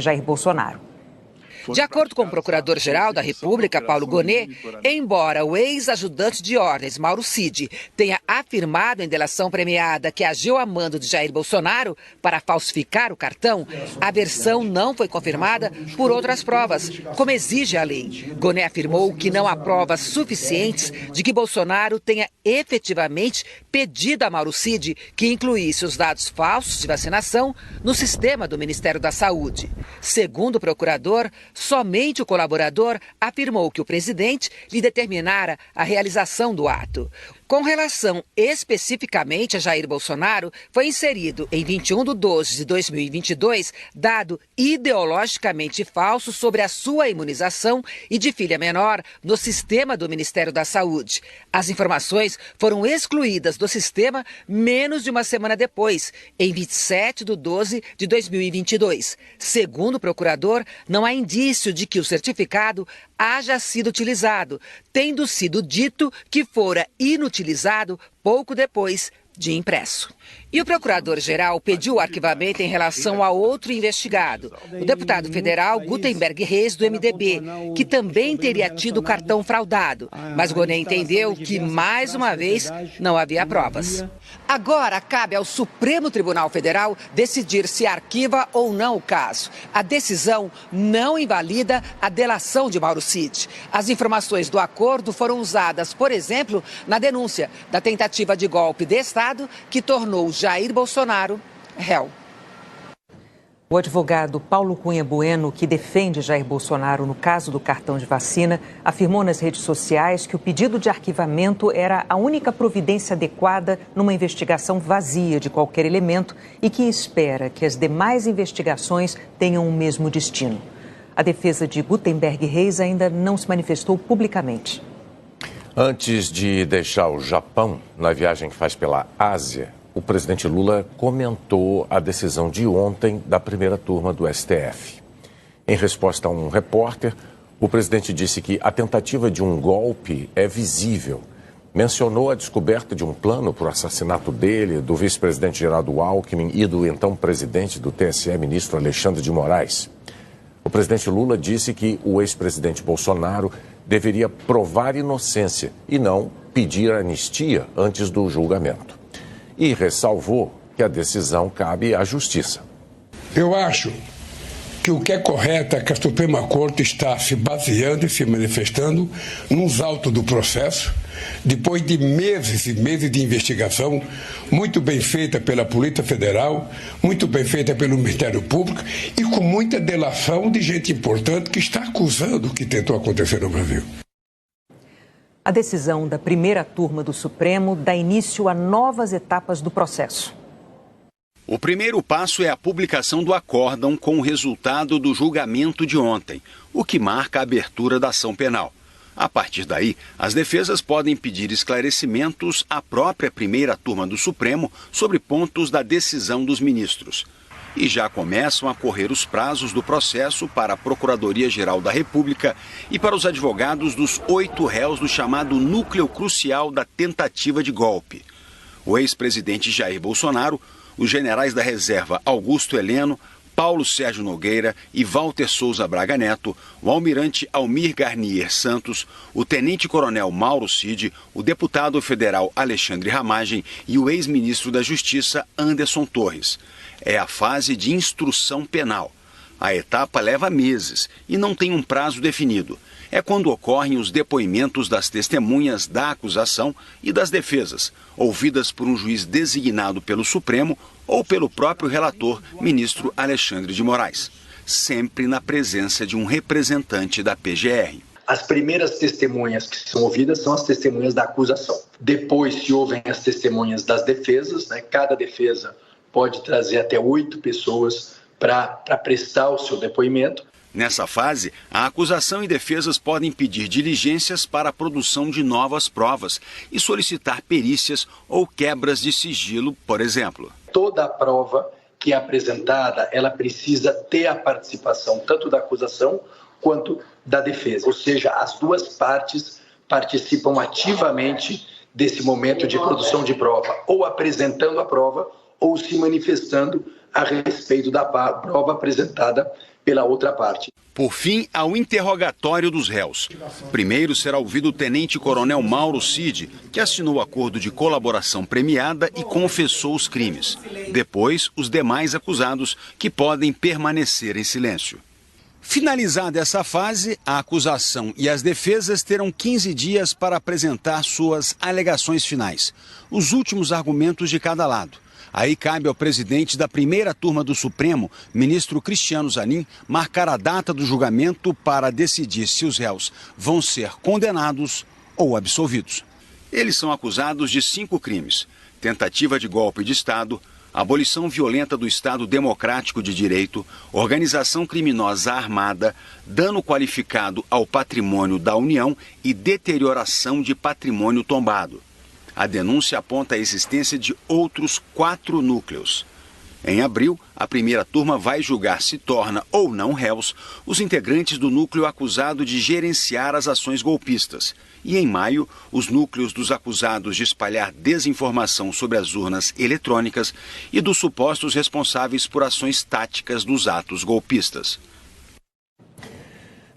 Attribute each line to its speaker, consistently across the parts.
Speaker 1: Jair Bolsonaro.
Speaker 2: De acordo com o Procurador-Geral da República, Paulo Gonet, embora o ex-ajudante de ordens, Mauro Cid, tenha afirmado em delação premiada que agiu a mando de Jair Bolsonaro para falsificar o cartão, a versão não foi confirmada por outras provas, como exige a lei. Gonet afirmou que não há provas suficientes de que Bolsonaro tenha efetivamente pedido a Mauro Cid que incluísse os dados falsos de vacinação no sistema do Ministério da Saúde. Segundo o procurador, somente o colaborador afirmou que o presidente lhe determinara a realização do ato. Com relação especificamente a Jair Bolsonaro, foi inserido em 21/12/2022 dado ideologicamente falso sobre a sua imunização e de filha menor no sistema do Ministério da Saúde. As informações foram excluídas do sistema menos de uma semana depois, em 27/12/2022. Segundo o procurador, não há indício de que o certificado haja sido utilizado, tendo sido dito que fora inutilizado pouco depois de impresso. E o procurador-geral pediu o arquivamento em relação a outro investigado, o deputado federal Gutenberg Reis, do MDB, que também teria tido o cartão fraudado. Mas Gonet entendeu que, mais uma vez, não havia provas. Agora cabe ao Supremo Tribunal Federal decidir se arquiva ou não o caso. A decisão não invalida a delação de Mauro Cid. As informações do acordo foram usadas, por exemplo, na denúncia da tentativa de golpe de Estado que tornou Jair Bolsonaro réu.
Speaker 1: O advogado Paulo Cunha Bueno, que defende Jair Bolsonaro no caso do cartão de vacina, afirmou nas redes sociais que o pedido de arquivamento era a única providência adequada numa investigação vazia de qualquer elemento e que espera que as demais investigações tenham o mesmo destino. A defesa de Gutenberg Reis ainda não se manifestou publicamente.
Speaker 3: Antes de deixar o Japão, na viagem que faz pela Ásia, o presidente Lula comentou a decisão de ontem da primeira turma do STF. Em resposta a um repórter, o presidente disse que a tentativa de um golpe é visível. Mencionou a descoberta de um plano para o assassinato dele, do vice-presidente Geraldo Alckmin e do então presidente do TSE, ministro Alexandre de Moraes. O presidente Lula disse que o ex-presidente Bolsonaro deveria provar inocência e não pedir anistia antes do julgamento. E ressalvou que a decisão cabe à Justiça.
Speaker 4: Eu acho que o que é correto é que a Suprema Corte está se baseando e se manifestando nos autos do processo, depois de meses e meses de investigação, muito bem feita pela Polícia Federal, muito bem feita pelo Ministério Público e com muita delação de gente importante que está acusando o que tentou acontecer no Brasil.
Speaker 1: A decisão da primeira turma do Supremo dá início a novas etapas do processo.
Speaker 5: O primeiro passo é a publicação do acórdão com o resultado do julgamento de ontem, o que marca a abertura da ação penal. A partir daí, as defesas podem pedir esclarecimentos à própria primeira turma do Supremo sobre pontos da decisão dos ministros. E já começam a correr os prazos do processo para a Procuradoria-Geral da República e para os advogados dos 8 réus do chamado núcleo crucial da tentativa de golpe. O ex-presidente Jair Bolsonaro, os generais da reserva Augusto Heleno, Paulo Sérgio Nogueira e Walter Souza Braga Neto, o almirante Almir Garnier Santos, o tenente-coronel Mauro Cid, o deputado federal Alexandre Ramagem e o ex-ministro da Justiça Anderson Torres. É a fase de instrução penal. A etapa leva meses e não tem um prazo definido. É quando ocorrem os depoimentos das testemunhas da acusação e das defesas, ouvidas por um juiz designado pelo Supremo ou pelo próprio relator, ministro Alexandre de Moraes, sempre na presença de um representante da PGR.
Speaker 6: As primeiras testemunhas que são ouvidas são as testemunhas da acusação. Depois se ouvem as testemunhas das defesas, né? Cada defesa pode trazer até 8 pessoas para prestar o seu depoimento.
Speaker 5: Nessa fase, a acusação e defesas podem pedir diligências para a produção de novas provas e solicitar perícias ou quebras de sigilo, por exemplo.
Speaker 6: Toda a prova que é apresentada, ela precisa ter a participação tanto da acusação quanto da defesa. Ou seja, as duas partes participam ativamente desse momento de produção de prova, ou apresentando a prova, ou se manifestando a respeito da prova apresentada pela outra parte.
Speaker 5: Por fim, ao interrogatório dos réus. Primeiro será ouvido o tenente-coronel Mauro Cid, que assinou o acordo de colaboração premiada e confessou os crimes. Depois, os demais acusados, que podem permanecer em silêncio. Finalizada essa fase, a acusação e as defesas terão 15 dias para apresentar suas alegações finais, os últimos argumentos de cada lado. Aí cabe ao presidente da primeira turma do Supremo, ministro Cristiano Zanin, marcar a data do julgamento para decidir se os réus vão ser condenados ou absolvidos. Eles são acusados de 5 crimes: tentativa de golpe de Estado, abolição violenta do Estado Democrático de Direito, organização criminosa armada, dano qualificado ao patrimônio da União e deterioração de patrimônio tombado. A denúncia aponta a existência de outros 4 núcleos. Em abril, a primeira turma vai julgar se torna ou não réus os integrantes do núcleo acusado de gerenciar as ações golpistas. E em maio, os núcleos dos acusados de espalhar desinformação sobre as urnas eletrônicas e dos supostos responsáveis por ações táticas dos atos golpistas.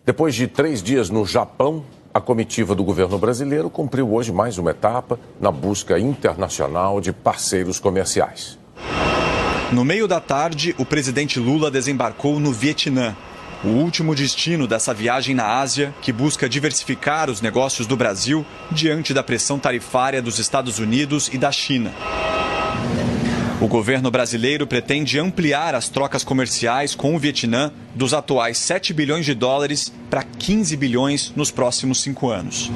Speaker 3: Depois de 3 dias no Japão, a comitiva do governo brasileiro cumpriu hoje mais uma etapa na busca internacional de parceiros comerciais.
Speaker 7: No meio da tarde, o presidente Lula desembarcou no Vietnã, o último destino dessa viagem na Ásia, que busca diversificar os negócios do Brasil diante da pressão tarifária dos Estados Unidos e da China. O governo brasileiro pretende ampliar as trocas comerciais com o Vietnã dos atuais 7 bilhões de dólares para 15 bilhões nos próximos 5 anos.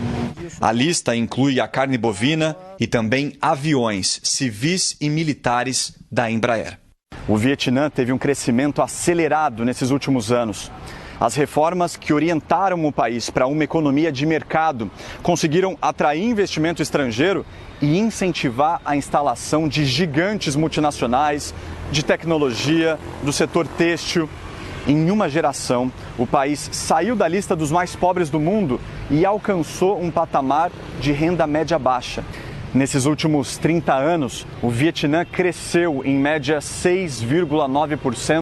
Speaker 7: A lista inclui a carne bovina e também aviões civis e militares da Embraer. O Vietnã teve um crescimento acelerado nesses últimos anos. As reformas que orientaram o país para uma economia de mercado conseguiram atrair investimento estrangeiro e incentivar a instalação de gigantes multinacionais, de tecnologia, do setor têxtil. Em uma geração, o país saiu da lista dos mais pobres do mundo e alcançou um patamar de renda média baixa. Nesses últimos 30 anos, o Vietnã cresceu em média 6,9%.